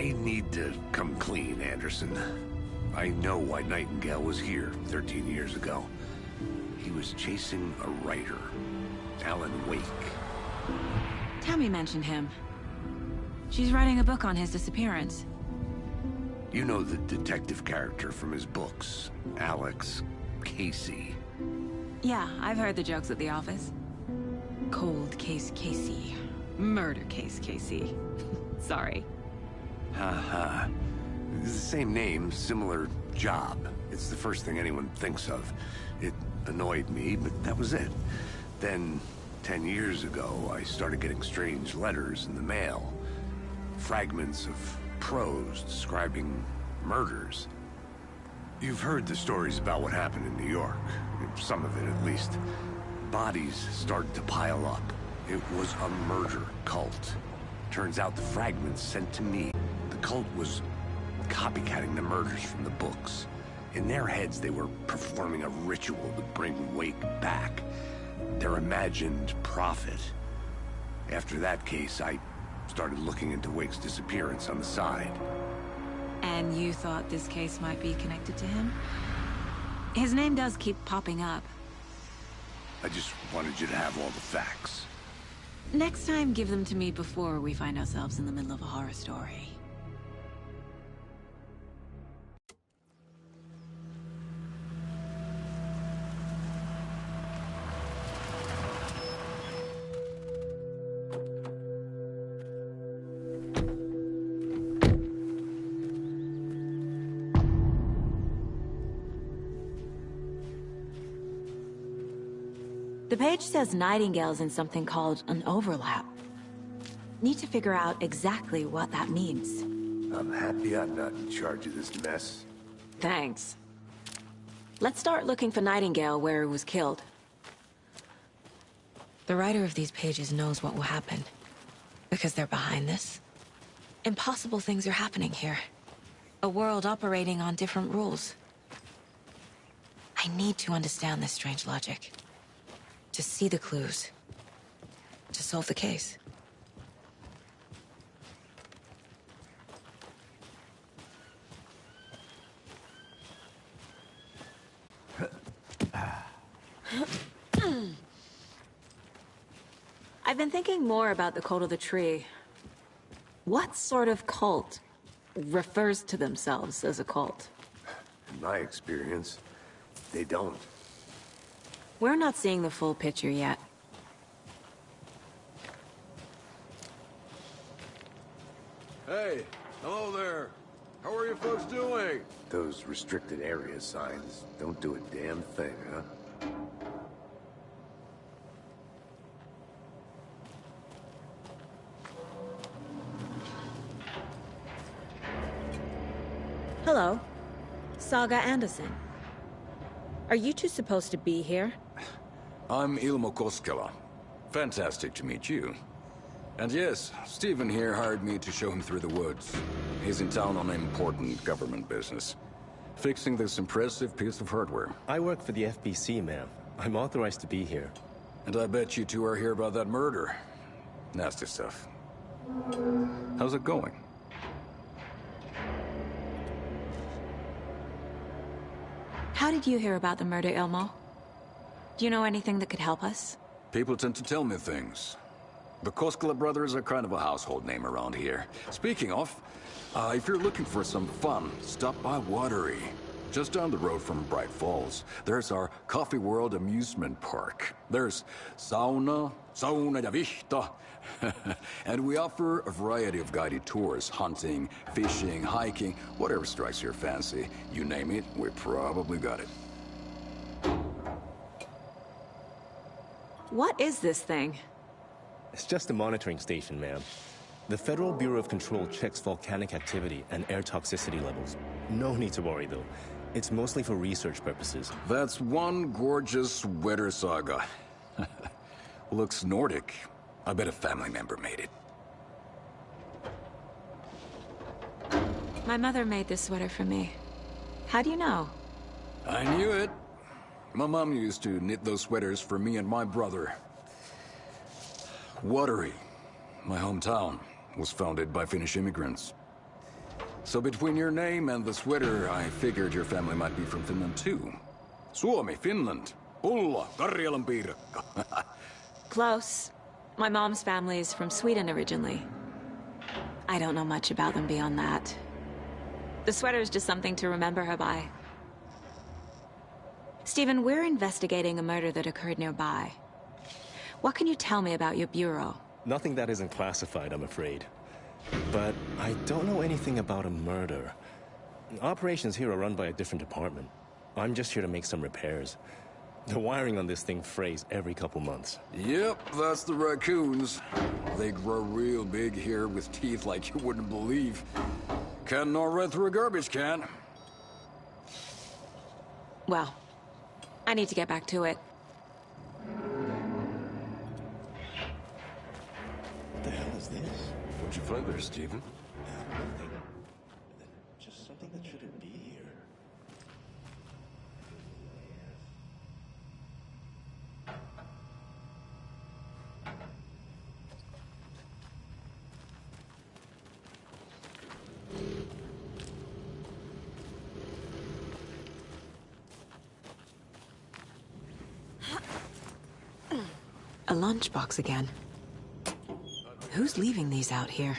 I need to come clean, Anderson. I know why Nightingale was here 13 years ago. He was chasing a writer, Alan Wake. Tammy mentioned him. She's writing a book on his disappearance. You know the detective character from his books, Alex Casey. Yeah, I've heard the jokes at the office. Cold case Casey. Murder case Casey. Sorry. Haha. It's the same name, similar job. It's the first thing anyone thinks of. It annoyed me, but that was it. Then, 10 years ago, I started getting strange letters in the mail. Fragments of prose describing murders. You've heard the stories about what happened in New York. Some of it, at least. Bodies started to pile up. It was a murder cult. Turns out the fragments sent to me, the cult was copycatting the murders from the books. In their heads, they were performing a ritual to bring Wake back. Their imagined prophet. After that case, I started looking into Wake's disappearance on the side. And you thought this case might be connected to him? His name does keep popping up. I just wanted you to have all the facts. Next time, give them to me before we find ourselves in the middle of a horror story. The page says Nightingale's in something called an overlap. Need to figure out exactly what that means. I'm happy I'm not in charge of this mess. Thanks. Let's start looking for Nightingale where he was killed. The writer of these pages knows what will happen. Because they're behind this. Impossible things are happening here. A world operating on different rules. I need to understand this strange logic. To see the clues. To solve the case. I've been thinking more about the cult of the tree. What sort of cult refers to themselves as a cult? In my experience, they don't. We're not seeing the full picture yet. Hey, hello there. How are you folks doing? Those restricted area signs don't do a damn thing, huh? Hello. Saga Anderson. Are you two supposed to be here? I'm Ilmo Koskela. Fantastic to meet you. And yes, Stephen here hired me to show him through the woods. He's in town on important government business. Fixing this impressive piece of hardware. I work for the FBC, ma'am. I'm authorized to be here. And I bet you two are here about that murder. Nasty stuff. How's it going? How did you hear about the murder, Ilmo? Do you know anything that could help us? People tend to tell me things. The Koskela brothers are kind of a household name around here. Speaking of, if you're looking for some fun, stop by Watery. Just down the road from Bright Falls, there's our Coffee World amusement park. There's sauna ja vihta. And we offer a variety of guided tours, hunting, fishing, hiking, whatever strikes your fancy. You name it, we probably got it. What is this thing? It's just a monitoring station, ma'am. The Federal Bureau of Control checks volcanic activity and air toxicity levels. No need to worry, though. It's mostly for research purposes. That's one gorgeous weather saga. Looks Nordic. I bet a family member made it. My mother made this sweater for me. How do you know? I knew it. My mom used to knit those sweaters for me and my brother. Watery, my hometown, was founded by Finnish immigrants. So between your name and the sweater, I figured your family might be from Finland too. Suomi, Finland. Pulla, Karjalan piirakka. Close. My mom's family is from Sweden originally. I don't know much about them beyond that. The sweater is just something to remember her by. Stephen, we're investigating a murder that occurred nearby. What can you tell me about your bureau? Nothing that isn't classified, I'm afraid. But I don't know anything about a murder. Operations here are run by a different department. I'm just here to make some repairs. The wiring on this thing frays every couple months. Yep, that's the raccoons. They grow real big here with teeth like you wouldn't believe. Can't gnaw right through a garbage can. Well, I need to get back to it. What the hell is this? What'd you find there, Stephen? Nothing. Just something that shouldn't be here. A lunchbox again. Who's leaving these out here?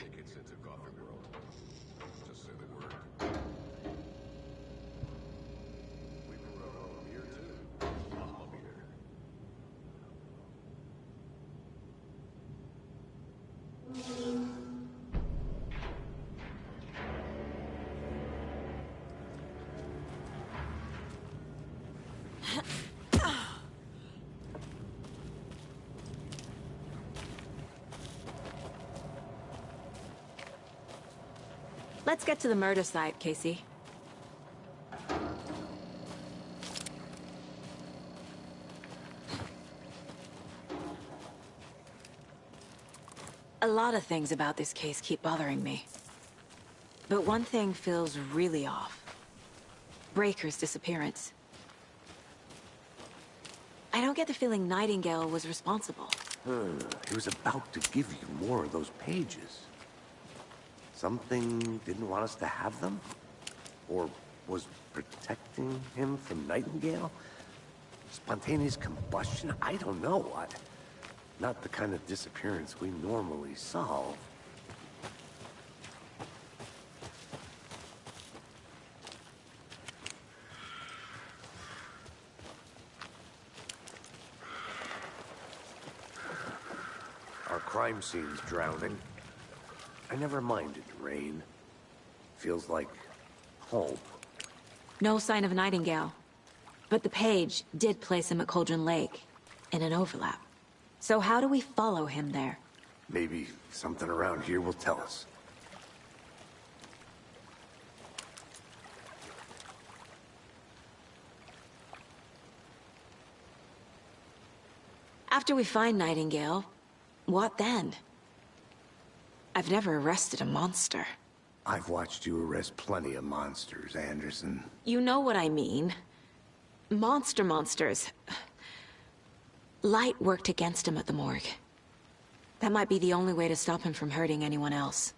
Let's get to the murder site, Casey. A lot of things about this case keep bothering me. But one thing feels really off. Breaker's disappearance. I don't get the feeling Nightingale was responsible. He was about to give you more of those pages. Something didn't want us to have them? Or was protecting him from Nightingale? Spontaneous combustion? I don't know. Not the kind of disappearance we normally solve. Our crime scene's drowning. I never minded rain. Feels like home. No sign of Nightingale. But the page did place him at Cauldron Lake, in an overlap. So how do we follow him there? Maybe something around here will tell us. After we find Nightingale, what then? I've never arrested a monster. I've watched you arrest plenty of monsters, Anderson. You know what I mean. Monsters. Light worked against him at the morgue. That might be the only way to stop him from hurting anyone else.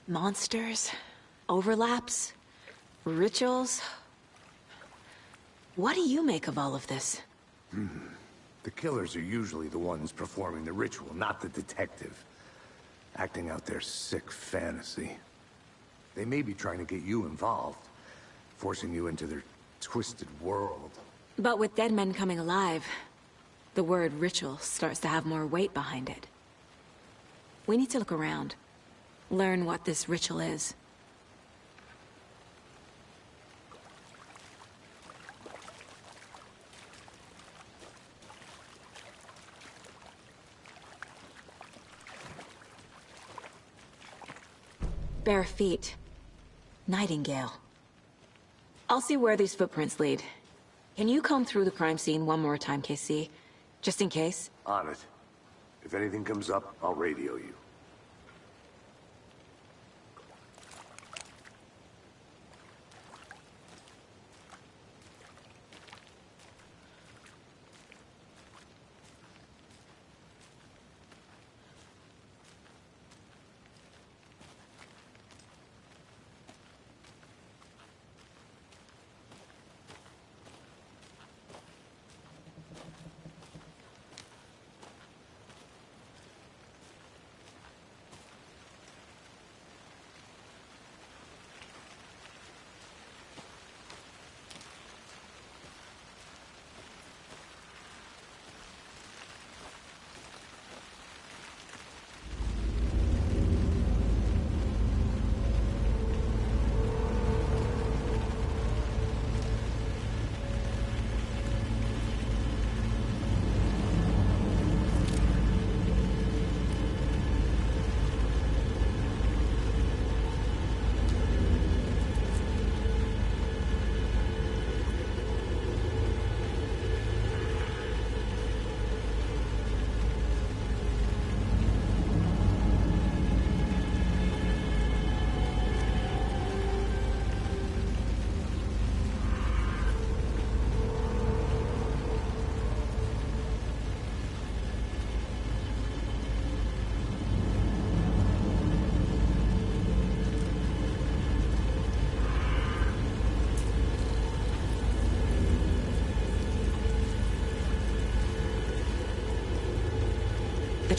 Monsters? Overlaps? Rituals? What do you make of all of this? The killers are usually the ones performing the ritual, not the detective. Acting out their sick fantasy. They may be trying to get you involved, forcing you into their twisted world. But with dead men coming alive, the word ritual starts to have more weight behind it. We need to look around. Learn what this ritual is. Bare feet. Nightingale. I'll see where these footprints lead. Can you comb through the crime scene one more time, KC? Just in case? On it. If anything comes up, I'll radio you.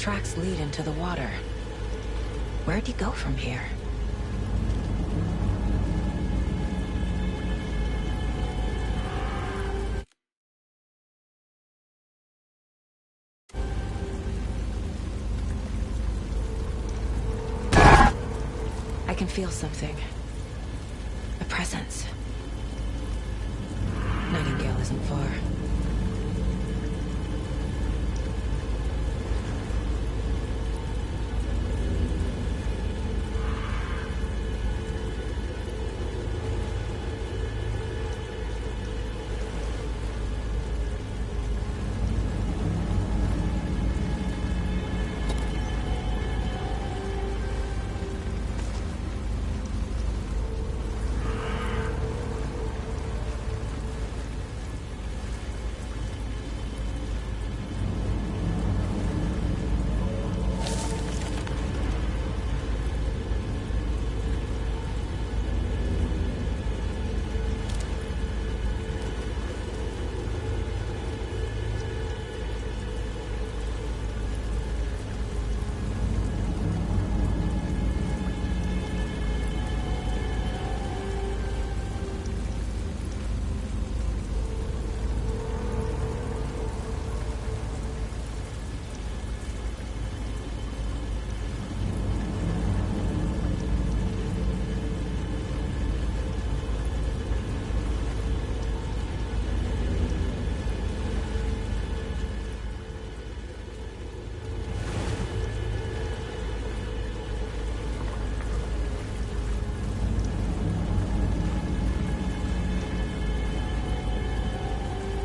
tracks lead into the water. Where'd he go from here? I can feel something. A presence. Nightingale isn't far.